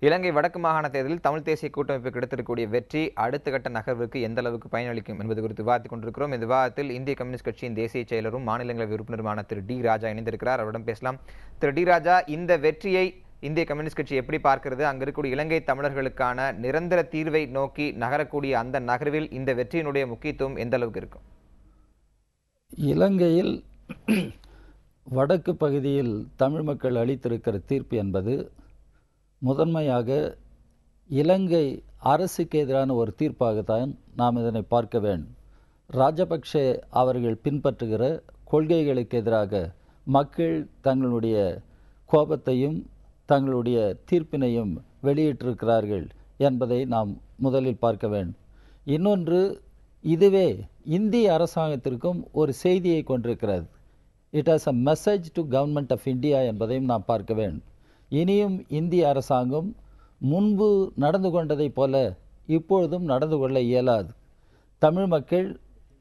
இலங்கை வடக்கு மாகாண தேர்தலில் தமிழ் தேசிய கூட்டமைப்பு கிடைத்திருக்கக்கூடிய வெற்றி அடுத்த கட்ட நகர்வுக்கு எந்த அளவுக்கு பயனளிக்கும் என்பது குறித்து விவாதித்துக் கொண்டிருக்கிறோம். இந்த விவாதத்தில் இந்திய கம்யூனிஸ்ட் கட்சியின் தேசிய செயலரும் மாநிலங்களவை உறுப்பினருமான திரு டி ராஜா இணைந்திருக்கிறார். அவரிடம் பேசலாம். திரு டி ராஜா, இந்த வெற்றியை இந்திய கம்யூனிஸ்ட் கட்சி எப்படி பார்க்கிறது? அங்க இருக்கக்கூடிய இலங்கை தமிழர்களுக்கான நிரந்தர தீர்வை நோக்கி நகரக்கூடிய அந்த நகர்வில் இந்த வெற்றியினுடைய முக்கியத்துவம் எந்த அளவுக்கு இருக்கும்? இலங்கையில் வடக்கு பகுதியில் தமிழ் மக்கள் அளித்திருக்கிற தீர்ப்பு என்பது முதன்மையாக இலங்கை அரசுக்கு எதிரான ஒரு தீர்ப்பாகத்தான் நாம் இதனை பார்க்க வேண்டும். ராஜபக்ஷ அவர்கள் பின்பற்றுகிற கொள்கைகளுக்கு எதிராக மக்கள் தங்களுடைய கோபத்தையும் தங்களுடைய தீர்ப்பினையும் வெளியிட்டிருக்கிறார்கள் என்பதை நாம் முதலில் பார்க்க வேண்டும். இன்னொன்று, இதுவே இந்திய அரசாங்கத்திற்கும் ஒரு செய்தியை கொண்டிருக்கிறது. It has a message to government of India என்பதையும் நாம் பார்க்க வேண்டும். இனியும் இந்திய அரசாங்கம் முன்பு நடந்து கொண்டதை போல இப்பொழுதும் நடந்து கொள்ள இயலாது. தமிழ் மக்கள்,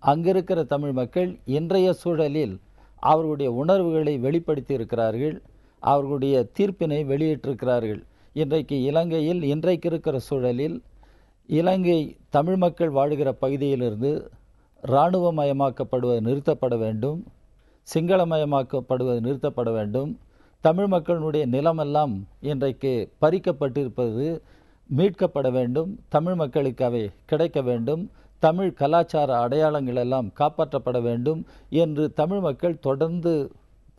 அங்கிருக்கிற தமிழ் மக்கள் இன்றைய சூழலில் அவர்களுடைய உணர்வுகளை வெளிப்படுத்தி இருக்கிறார்கள், அவர்களுடைய தீர்ப்பினை வெளியிட்டிருக்கிறார்கள். இன்றைக்கு இலங்கையில் இன்றைக்கு இருக்கிற சூழலில் இலங்கை தமிழ் மக்கள் வாழுகிற பகுதியிலிருந்து இராணுவமயமாக்கப்படுவது நிறுத்தப்பட வேண்டும், சிங்களமயமாக்கப்படுவது நிறுத்தப்பட வேண்டும். தமிழ் மக்களுடைய நிலமெல்லாம் இன்றைக்கு பறிக்கப்பட்டிருப்பது மீட்கப்பட வேண்டும், தமிழ் மக்களுக்கு அவை கிடைக்க வேண்டும், தமிழ் கலாச்சார அடையாளங்கள் எல்லாம் காப்பாற்றப்பட வேண்டும் என்று தமிழ் மக்கள் தொடர்ந்து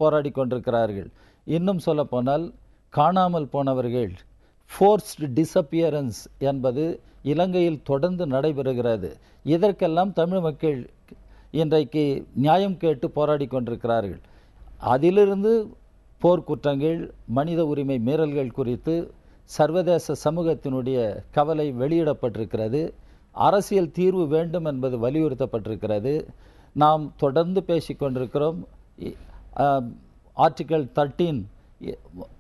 போராடி கொண்டிருக்கிறார்கள். இன்னும் சொல்லப்போனால் காணாமல் போனவர்கள், ஃபோர்ஸ்டு டிஸப்பியரன்ஸ் என்பது இலங்கையில் தொடர்ந்து நடைபெறுகிறது. இதற்கெல்லாம் தமிழ் மக்கள் இன்றைக்கு நியாயம் கேட்டு போராடி கொண்டிருக்கிறார்கள். அதிலிருந்து போர்க்குற்றங்கள், மனித உரிமை மீறல்கள் குறித்து சர்வதேச சமூகத்தினுடைய கவலை வெளியிடப்பட்டிருக்கிறது. அரசியல் தீர்வு வேண்டும் என்பது வலியுறுத்தப்பட்டிருக்கிறது. நாம் தொடர்ந்து பேசிக்கொண்டிருக்கிறோம். ஆர்டிகல் 13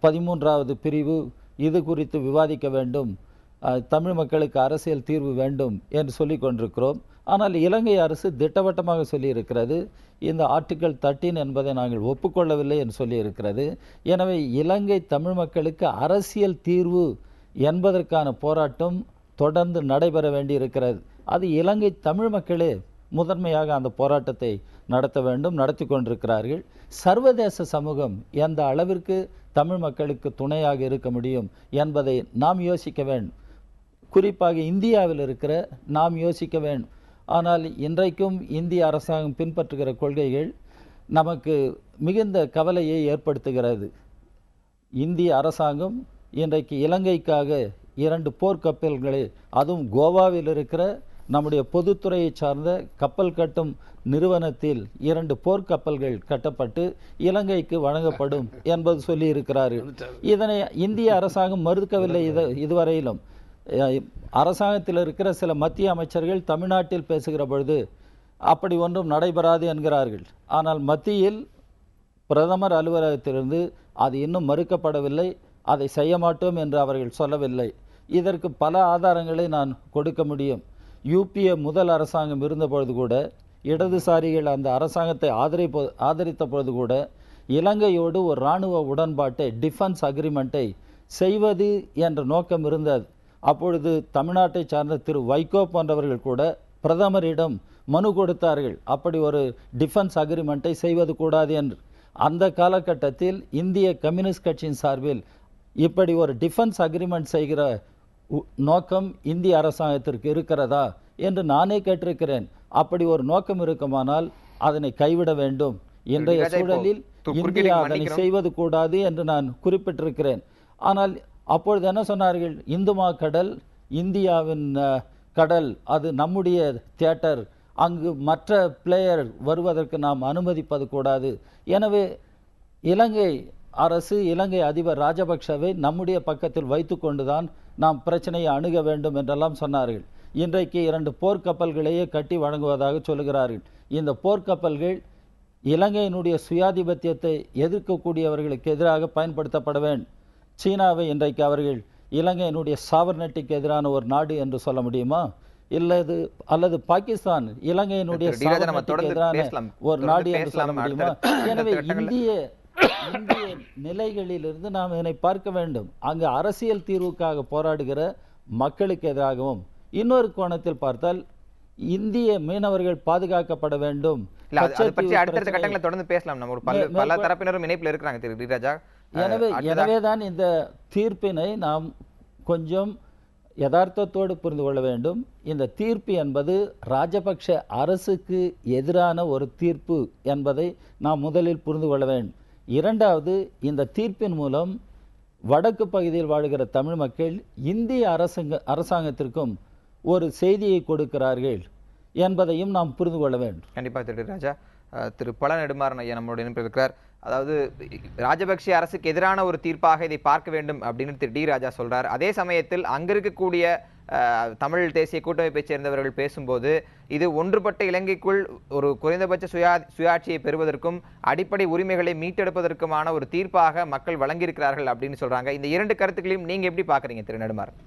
13வது பிரிவு இது குறித்து விவாதிக்க வேண்டும், தமிழ் மக்களுக்கு அரசியல் தீர்வு வேண்டும் என்று சொல்லிக் கொண்டிருக்கிறோம். ஆனால் இலங்கை அரசு திட்டவட்டமாக சொல்லியிருக்கிறது, இந்த ஆர்டிகல் 13 என்பதை நாங்கள் ஒப்புக்கொள்ளவில்லை என்று சொல்லியிருக்கிறது. எனவே இலங்கை தமிழ் மக்களுக்கு அரசியல் தீர்வு என்பதற்கான போராட்டம் தொடர்ந்து நடைபெற வேண்டியிருக்கிறது. அது இலங்கை தமிழ் மக்களே முதன்மையாக அந்த போராட்டத்தை நடத்த வேண்டும், நடத்தி கொண்டிருக்கிறார்கள். சர்வதேச சமூகம் எந்த அளவிற்கு தமிழ் மக்களுக்கு துணையாக இருக்க முடியும் என்பதை நாம் யோசிக்க வேண்டும். குறிப்பாக இந்தியாவில் இருக்கிற நாம் யோசிக்க வேண்டும். ஆனால் இன்றைக்கும் இந்திய அரசாங்கம் பின்பற்றுகிற கொள்கைகள் நமக்கு மிகுந்த கவலையை ஏற்படுத்துகிறது. இந்திய அரசாங்கம் இன்றைக்கு இலங்கைக்காக 2 போர்க்கப்பல்களை, அதுவும் கோவாவில் இருக்கிற நம்முடைய பொதுத்துறையை சார்ந்த கப்பல் கட்டும் நிறுவனத்தில் 2 போர்க்கப்பல்கள் கட்டப்பட்டு இலங்கைக்கு வழங்கப்படும் என்பது சொல்லி இருக்கிறார்கள். இதனை இந்திய அரசாங்கம் மறுக்கவில்லை. இதுவரையிலும் அரசாங்கத்தில் இருக்கிற சில மத்திய அமைச்சர்கள் தமிழ்நாட்டில் பேசுகிற பொழுது அப்படி ஒன்றும் நடைபெறாது என்கிறார்கள். ஆனால் மத்தியில் பிரதமர் அலுவலகத்திலிருந்து அது இன்னும் மறுக்கப்படவில்லை, அதை செய்ய மாட்டோம் என்று அவர்கள் சொல்லவில்லை. இதற்கு பல ஆதாரங்களை நான் கொடுக்க முடியும். யூபிஏ முதல் அரசாங்கம் இருந்தபொழுது கூட, இடதுசாரிகள் அந்த அரசாங்கத்தை ஆதரித்த பொழுது கூட இலங்கையோடு ஒரு இராணுவ உடன்பாட்டை, டிஃபென்ஸ் அக்ரிமெண்ட்டை செய்வது என்ற நோக்கம் இருந்தது. அப்பொழுது தமிழ்நாட்டை சார்ந்த திரு வைகோ போன்றவர்கள் கூட பிரதமரிடம் மனு கொடுத்தார்கள், அப்படி ஒரு டிஃபென்ஸ் அக்ரிமெண்ட்டை செய்வது கூடாது என்று. அந்த காலகட்டத்தில் இந்திய கம்யூனிஸ்ட் கட்சியின் சார்பில் இப்படி ஒரு டிஃபென்ஸ் அக்ரிமெண்ட் செய்கிற நோக்கம் இந்திய அரசாங்கத்திற்கு இருக்கிறதா என்று நானே கேட்டிருக்கிறேன். அப்படி ஒரு நோக்கம் இருக்குமானால் அதனை கைவிட வேண்டும். இன்றைய சூழலில் இந்தியா அதனை செய்வது கூடாது என்று நான் குறிப்பிட்டிருக்கிறேன். ஆனால் அப்பொழுது என்ன சொன்னார்கள், இந்துமா கடல் இந்தியாவின் கடல், அது நம்முடைய தியேட்டர், அங்கு மற்ற பிளேயர் வருவதற்கு நாம் அனுமதிப்பது கூடாது. எனவே இலங்கை அரசு, இலங்கை அதிபர் ராஜபக்ஷவை நம்முடைய பக்கத்தில் வைத்து கொண்டுதான் நாம் பிரச்சனையை அணுக வேண்டும் என்றெல்லாம் சொன்னார்கள். இன்றைக்கு 2 போர்க்கப்பல்களையே கட்டி வழங்குவதாக சொல்லுகிறார்கள். இந்த போர்க்கப்பல்கள் இலங்கையினுடைய சுயாதிபத்தியத்தை எதிர்க்கக்கூடியவர்களுக்கு எதிராக பயன்படுத்தப்பட வேண்டும். சீனாவை இன்றைக்கு அவர்கள் இலங்கையினுடைய சாவர்னட்டிக்கு எதிரான ஒரு நாடு என்று சொல்ல முடியுமா? அல்லது பாகிஸ்தான் இலங்கையினுடைய சாவர்னட்டிக்கு எதிரான ஒரு நாடு என்று சொல்ல முடியுமா? எனவே இந்திய இந்திய நிலைகளிலிருந்து நாம் இதனை பார்க்க வேண்டும். அங்கு அரசியல் தீர்வுக்காக போராடுகிற மக்களுக்கு எதிராகவும், இன்னொரு கோணத்தில் பார்த்தால் இந்திய மீனவர்கள் பாதுகாக்கப்பட வேண்டும். அடுத்த கட்டங்களை தொடர்ந்து பேசலாம். நம்ம ஒரு பல தரப்பினரும் இணைப்பில் இருக்கிறாங்க திரு டி ராஜா. எனவேதான் இந்த தீர்ப்பினை நாம் கொஞ்சம் யதார்த்தத்தோடு புரிந்து கொள்ள வேண்டும். இந்த தீர்ப்பு என்பது ராஜபக்ஷ அரசுக்கு எதிரான ஒரு தீர்ப்பு என்பதை நாம் முதலில் புரிந்து கொள்ள வேண்டும். இரண்டாவது, இந்த தீர்ப்பின் மூலம் வடக்கு பகுதியில் வாழ்கிற தமிழ் மக்கள் இந்திய அரசாங்கத்திற்கும் ஒரு செய்தியை கொடுக்கிறார்கள் என்பதையும் நாம் புரிந்து கொள்ள வேண்டும். கண்டிப்பாக திரு ராஜா. திரு பல நெடுமாறன் ஐயா நம்மளோட இணைப்பில் இருக்கிறார். அதாவது ராஜபக்ஷ அரசுக்கு எதிரான ஒரு தீர்ப்பாக இதை பார்க்க வேண்டும் அப்படின்னு திரு டி ராஜா சொல்றார். அதே சமயத்தில் அங்க இருக்கக்கூடிய தமிழ் தேசிய கூட்டமைப்பை சேர்ந்தவர்கள் பேசும்போது இது ஒன்றுபட்ட இலங்கைக்குள் ஒரு குறைந்தபட்ச சுயாட்சியை பெறுவதற்கும் அடிப்படை உரிமைகளை மீட்டெடுப்பதற்குமான ஒரு தீர்ப்பாக மக்கள் வழங்கியிருக்கிறார்கள் அப்படின்னு சொல்றாங்க. இந்த இரண்டு கருத்துக்களையும் நீங்க எப்படி பாக்குறீங்க திரு நெடுமாறன்?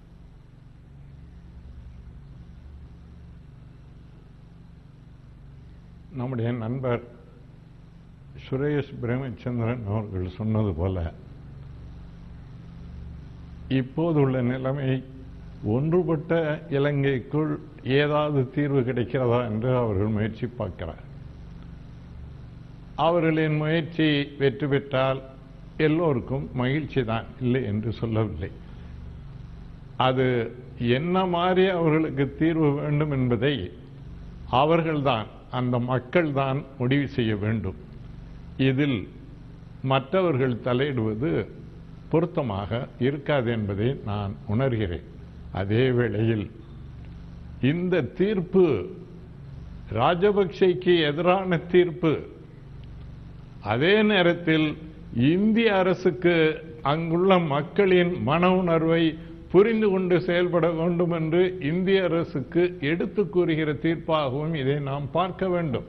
நம்முடைய நண்பர் சுரேஷ் பிரேமச்சந்திரன் அவர்கள் சொன்னது போல இப்போதுள்ள நிலைமை ஒன்றுபட்ட இலங்கைக்குள் ஏதாவது தீர்வு கிடைக்கிறதா என்று அவர்கள் முயற்சி பார்க்கிறார். அவர்களின் முயற்சி வெற்றி பெற்றால் எல்லோருக்கும் மகிழ்ச்சி தான், இல்லை என்று சொல்லவில்லை. அது என்ன மாதிரி அவர்களுக்கு தீர்வு வேண்டும் என்பதை அவர்கள்தான், அந்த மக்கள் தான் முடிவு செய்ய வேண்டும். இதில் மற்றவர்கள் தலையிடுவது பொருத்தமாக இருக்காது என்பதை நான் உணர்கிறேன். அதே வேளையில் இந்த தீர்ப்பு ராஜபக்சேக்கு எதிரான தீர்ப்பு. அதே நேரத்தில் இந்திய அரசுக்கு அங்குள்ள மக்களின் மன உணர்வை புரிந்து கொண்டு செயல்பட வேண்டும் என்று இந்திய அரசுக்கு எடுத்து கூறுகிற தீர்ப்பாகவும் இதை நாம் பார்க்க வேண்டும்.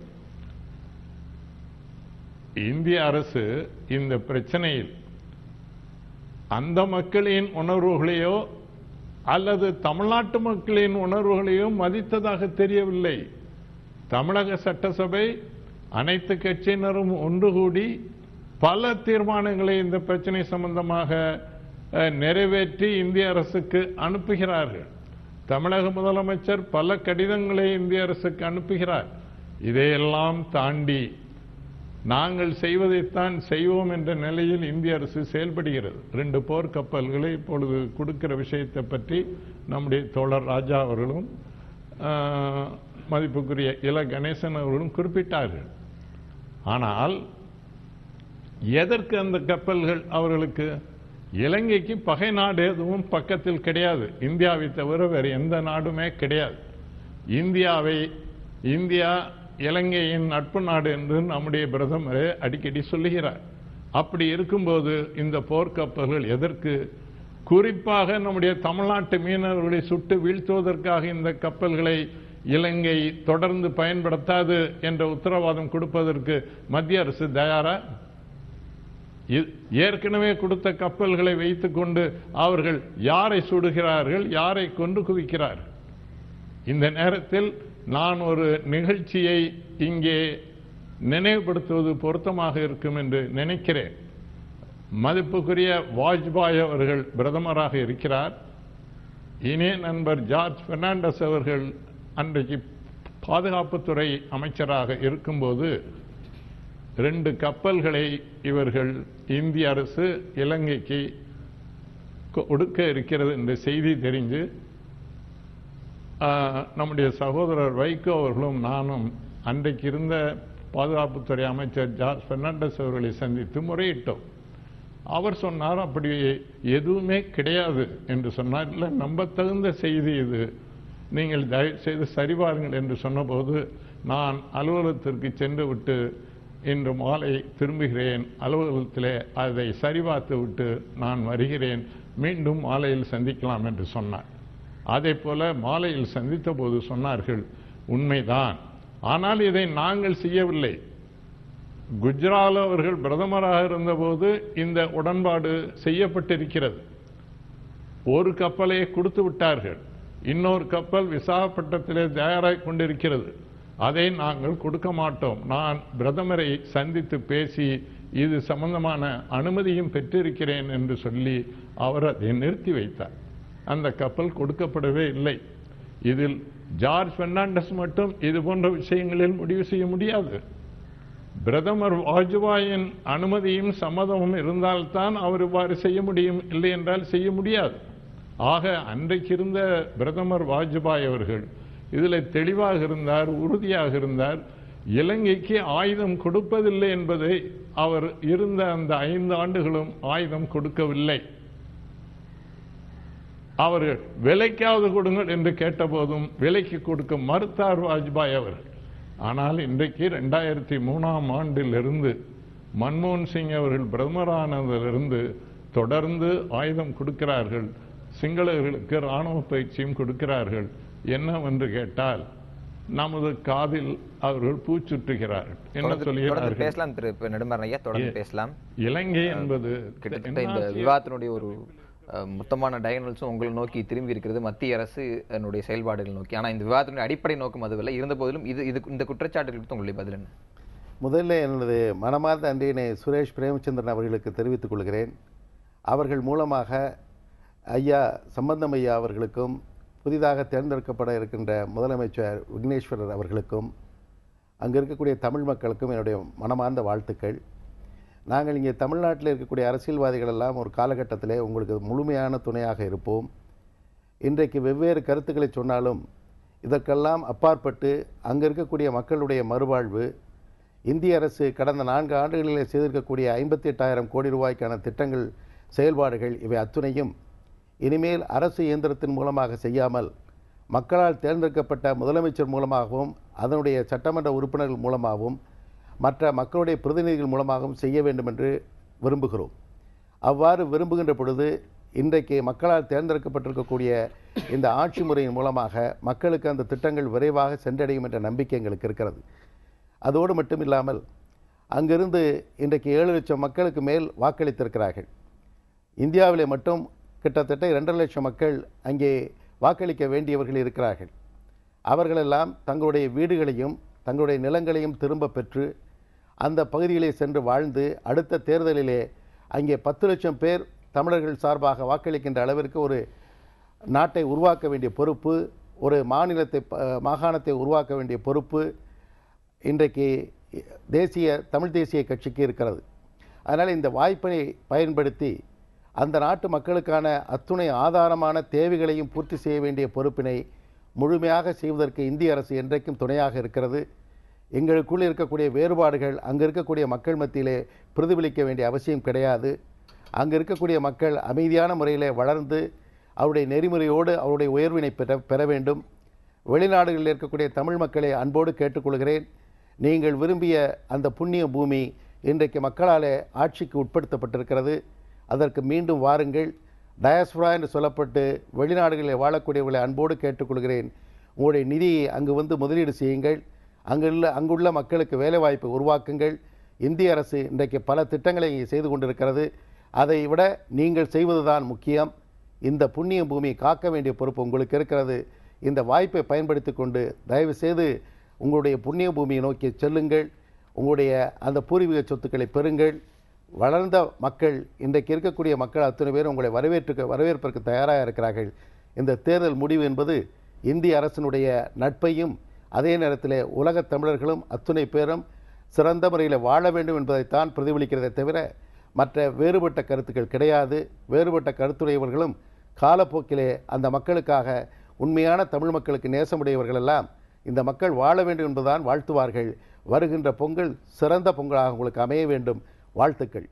இந்திய அரசு இந்த பிரச்சனையில் அந்த மக்களின் உணர்வுகளையோ அல்லது தமிழ்நாட்டு மக்களின் உணர்வுகளையோ மதித்ததாக தெரியவில்லை. தமிழக சட்டசபை அனைத்து கட்சியினரும் ஒன்று கூடி பல தீர்மானங்களை இந்த பிரச்சனை சம்பந்தமாக நிறைவேற்றி இந்திய அரசுக்கு அனுப்புகிறார்கள். தமிழக முதலமைச்சர் பல கடிதங்களை இந்திய அரசுக்கு அனுப்புகிறார். இதையெல்லாம் தாண்டி நாங்கள் செய்வதைத்தான் செய்வோம் என்ற நிலையில் இந்திய அரசு செயல்படுகிறது. 2 போர் கப்பல்களை இப்பொழுது கொடுக்கிற விஷயத்தை பற்றி நம்முடைய தோழர் ராஜா அவர்களும் மதிப்புக்குரிய இல கணேசன் அவர்களும் குறிப்பிட்டார்கள். ஆனால் எதற்கு அந்த கப்பல்கள் அவர்களுக்கு? இலங்கைக்கு பகை நாடு எதுவும் பக்கத்தில் கிடையாது. இந்தியாவை தவிர வேறு எந்த நாடுமே கிடையாது. இந்தியா இலங்கையின் நட்பு நாடு என்று நம்முடைய பிரதமரே அடிக்கடி சொல்லுகிறார். அப்படி இருக்கும்போது இந்த போர்க்கப்பல்கள் எதற்கு? குறிப்பாக நம்முடைய தமிழ்நாட்டு மீனவர்களை சுட்டு வீழ்த்துவதற்காக இந்த கப்பல்களை இலங்கை தொடர்ந்து பயன்படுத்தாது என்ற உத்தரவாதம் கொடுப்பதற்கு மத்திய அரசு தயாரா? ஏற்கனவே கொடுத்த கப்பல்களை வைத்துக் கொண்டு அவர்கள் யாரை சுடுகிறார்கள், யாரை கொண்டு குவிக்கிறார்கள்? இந்த நேரத்தில் நான் ஒரு நிகழ்ச்சியை இங்கே நினைவுபடுத்துவது பொருத்தமாக இருக்கும் என்று நினைக்கிறேன். மதிப்புக்குரிய வாஜ்பாய் அவர்கள் பிரதமராக இருக்கிறார். இனிய நண்பர் ஜார்ஜ் பெர்னாண்டஸ் அவர்கள் அன்றைக்கு பாதுகாப்புத்துறை அமைச்சராக இருக்கும்போது 2 கப்பல்களை இவர்கள் இந்திய அரசு இலங்கைக்கு கொடுக்க இருக்கிறது என்ற செய்தி தெரிஞ்சு நம்முடைய சகோதரர் வைகோ அவர்களும் நானும் அன்றைக்கு இருந்த பாதுகாப்புத்துறை அமைச்சர் ஜார்ஜ் பெர்னாண்டஸ் அவர்களை சந்தித்து முறையிட்டோம். அவர் சொன்னார், அப்படி எதுவுமே கிடையாது என்று சொன்னார். இல்லை, நம்பத்தகுந்த செய்தி இது, நீங்கள் தயவு செய்து சரிபாருங்கள் என்று சொன்னபோது நான் அலுவலகத்திற்கு சென்று விட்டு இன்று மாலை திரும்புகிறேன், அலுவலகத்திலே அதை சரிபார்த்து விட்டு நான் வருகிறேன், மீண்டும் மாலையில் சந்திக்கலாம் என்று சொன்னார். அதே போல மாலையில் சந்தித்த போது சொன்னார்கள், உண்மைதான், ஆனால் இதை நாங்கள் செய்யவில்லை. குஜ்ரால் அவர்கள் பிரதமராக இருந்தபோது இந்த உடன்பாடு செய்யப்பட்டிருக்கிறது. ஒரு கப்பலை கொடுத்து விட்டார்கள், இன்னொரு கப்பல் விசாகப்பட்டினத்திலே தயாராக கொண்டிருக்கிறது, அதை நாங்கள் கொடுக்க மாட்டோம். நான் பிரதமரை சந்தித்து பேசி இது சம்பந்தமான அனுமதியும் பெற்றிருக்கிறேன் என்று சொல்லி அவர் அதை நிறுத்தி வைத்தார். அந்த கப்பல் கொடுக்கப்படவே இல்லை. இதில் ஜார்ஜ் பெர்னாண்டஸ் மட்டும் இது போன்ற விஷயங்களில் முடிவு செய்ய முடியாது. பிரதமர் வாஜ்பாயின் அனுமதியும் சம்மதமும் இருந்தால்தான் அவர் இவ்வாறு செய்ய முடியும், இல்லை என்றால் செய்ய முடியாது. ஆக அன்றைக்கு இருந்த பிரதமர் வாஜ்பாய் அவர்கள் இதில் தெளிவாக இருந்தார், உறுதியாக இருந்தார். இலங்கைக்கு ஆயுதம் கொடுப்பதில்லை என்பதை அவர் இருந்த அந்த 5 ஆண்டுகளும் ஆயுதம் கொடுக்கவில்லை. அவர்கள் விலைக்காவது கொடுங்கள் என்று கேட்டபோதும் விலைக்கு கொடுக்க மறுத்தார் வாஜ்பாய் அவர்கள். ஆனால் இன்றைக்கு 2003ஆம் ஆண்டிலிருந்து மன்மோகன் சிங் அவர்கள் பிரதமரானதிலிருந்து தொடர்ந்து ஆயுதம் கொடுக்கிறார்கள். சிங்களர்களுக்கு இராணுவ பயிற்சியும் கொடுக்கிறார்கள். என்னவென்று கேட்டால் நமது காதில் அவர்கள் பூச்சுற்றுகிறார்கள். என்ன சொல்கிறார்கள்? பேசலாம் திரு நெடுமாறன் ஐயா, தொடர்ந்து பேசலாம். இலங்கை என்பது கிட்டத்தட்ட இந்த விவாதத்தினுடைய ஒரு மொத்தமான டயகனல்ஸும் உங்களை நோக்கி திரும்பி இருக்கிறது, மத்திய அரசு என்னுடைய செயல்பாடுகள் நோக்கி. ஆனால் இந்த விவாதத்தினுடைய அடிப்படை நோக்கம் அதுவல்ல. இருந்த போதிலும் இந்த குற்றச்சாட்டுகளுக்கு உங்களுடைய பதில் என்ன? முதல்ல எனது மனமார்ந்த நன்றியினை சுரேஷ் பிரேமச்சந்திரன் அவர்களுக்கு தெரிவித்துக் கொள்கிறேன். அவர்கள் மூலமாக ஐயா சம்பந்தம் ஐயா அவர்களுக்கும் புதிதாக தேர்ந்தெடுக்கப்பட இருக்கின்ற முதலமைச்சர் விக்னேஸ்வரர் அவர்களுக்கும் அங்கே இருக்கக்கூடிய தமிழ் மக்களுக்கும் என்னுடைய மனமார்ந்த வாழ்த்துக்கள். நாங்கள் இங்கே தமிழ்நாட்டில் இருக்கக்கூடிய அரசியல்வாதிகள் எல்லாம் ஒரு காலகட்டத்திலே உங்களுக்கு முழுமையான துணையாக இருப்போம். இன்றைக்கு வெவ்வேறு கருத்துக்களை சொன்னாலும் இதற்கெல்லாம் அப்பாற்பட்டு அங்கே இருக்கக்கூடிய மக்களுடைய மறுவாழ்வு, இந்திய அரசு கடந்த 4 ஆண்டுகளிலே செய்திருக்கக்கூடிய 58,000 கோடி ரூபாய்க்கான திட்டங்கள், செயல்பாடுகள், இவை அத்துணையும் இனிமேல் அரசு இயந்திரத்தின் மூலமாக செய்யாமல் மக்களால் தேர்ந்தெடுக்கப்பட்ட முதலமைச்சர் மூலமாகவும் அதனுடைய சட்டமன்ற உறுப்பினர்கள் மூலமாகவும் மற்ற மக்களுடைய பிரதிநிதிகள் மூலமாகவும் செய்ய வேண்டும் என்று விரும்புகிறோம். அவ்வாறு விரும்புகின்ற பொழுது இன்றைக்கு மக்களால் தேர்ந்தெடுக்கப்பட்டிருக்கக்கூடிய இந்த ஆட்சி முறையின் மூலமாக மக்களுக்கு அந்த திட்டங்கள் விரைவாக சென்றடையும் என்ற நம்பிக்கை எங்களுக்கு இருக்கிறது. அதோடு மட்டும் இல்லாமல் அங்கிருந்து இன்றைக்கு 7 லட்சம் மக்களுக்கு மேல் வாக்களித்திருக்கிறார்கள். இந்தியாவிலே மட்டும் கிட்டத்தட்ட 2.5 லட்சம் மக்கள் அங்கே வாக்களிக்க வேண்டியவர்கள் இருக்கிறார்கள். அவர்களெல்லாம் தங்களுடைய வீடுகளையும் தங்களுடைய நிலங்களையும் திரும்ப பெற்று அந்த பகுதியிலே சென்று வாழ்ந்து அடுத்த தேர்தலிலே அங்கே 10 லட்சம் பேர் தமிழர்கள் சார்பாக வாக்களிக்கின்ற அளவிற்கு ஒரு நாட்டை உருவாக்க வேண்டிய பொறுப்பு, ஒரு மாகாணத்தை உருவாக்க வேண்டிய பொறுப்பு இன்றைக்கு தமிழ் தேசிய கட்சிக்கு இருக்கிறது. அதனால் இந்த வாய்ப்பினை பயன்படுத்தி அந்த நாட்டு மக்களுக்கான அத்துணை ஆதாரமான தேவைகளையும் பூர்த்தி செய்ய வேண்டிய பொறுப்பினை முழுமையாக செய்வதற்கு இந்திய அரசு என்றைக்கும் துணையாக இருக்கிறது. எங்களுக்குள் இருக்கக்கூடிய வேறுபாடுகள் அங்கே இருக்கக்கூடிய மக்கள் மத்தியிலே பிரதிபலிக்க வேண்டிய அவசியம் கிடையாது. அங்கே இருக்கக்கூடிய மக்கள் அமைதியான முறையில் வளர்ந்து அவருடைய நெறிமுறையோடு அவருடைய உயர்வினை பெற வேண்டும். வெளிநாடுகளில் இருக்கக்கூடிய தமிழ் மக்களை அன்போடு கேட்டுக்கொள்கிறேன். நீங்கள் விரும்பிய அந்த புண்ணிய பூமி இன்றைக்கு மக்களால் ஆட்சிக்கு உட்படுத்தப்பட்டிருக்கிறது. அதற்கு மீண்டும் வாருங்கள். டயாஸ்பரா என்று சொல்லப்பட்டு வெளிநாடுகளில் வாழக்கூடியவர்களை அன்போடு கேட்டுக்கொள்கிறேன். உங்களுடைய நிதியை அங்கு வந்து முதலீடு செய்யுங்கள். அங்குள்ள மக்களுக்கு வேலைவாய்ப்பை உருவாக்குங்கள். இந்திய அரசு இன்றைக்கு பல திட்டங்களை செய்து கொண்டிருக்கிறது. அதை விட நீங்கள் செய்வதுதான் முக்கியம். இந்த புண்ணிய பூமியை காக்க வேண்டிய பொறுப்பு உங்களுக்கு இருக்கிறது. இந்த வாய்ப்பை பயன்படுத்தி கொண்டு தயவு செய்து உங்களுடைய புண்ணிய பூமியை நோக்கி செல்லுங்கள். உங்களுடைய அந்த பூர்வீக சொத்துக்களை பெறுங்கள். வளர்ந்த மக்கள், இன்றைக்கு இருக்கக்கூடிய மக்கள் அத்தனை பேர் உங்களை வரவேற்பதற்கு தயாராக இருக்கிறார்கள். இந்த தேர்தல் முடிவு என்பது இந்திய அரசினுடைய நட்பையும் அதே நேரத்தில் உலகத் தமிழர்களும் அத்துணை பேரும் சிறந்த முறையில் வாழ வேண்டும் என்பதைத்தான் பிரதிபலிக்கிறதை தவிர மற்ற வேறுபட்ட கருத்துக்கள் கிடையாது. வேறுபட்ட கருத்துடையவர்களும் காலப்போக்கிலே அந்த மக்களுக்காக உண்மையான தமிழ் மக்களுக்கு நேசமுடையவர்கள் எல்லாம் இந்த மக்கள் வாழ வேண்டும் என்பதுதான் வாழ்த்துவார்கள். வருகின்ற பொங்கல் சிறந்த பொங்கலாக உங்களுக்கு அமைய வேண்டும். வாழ்த்துக்கள்.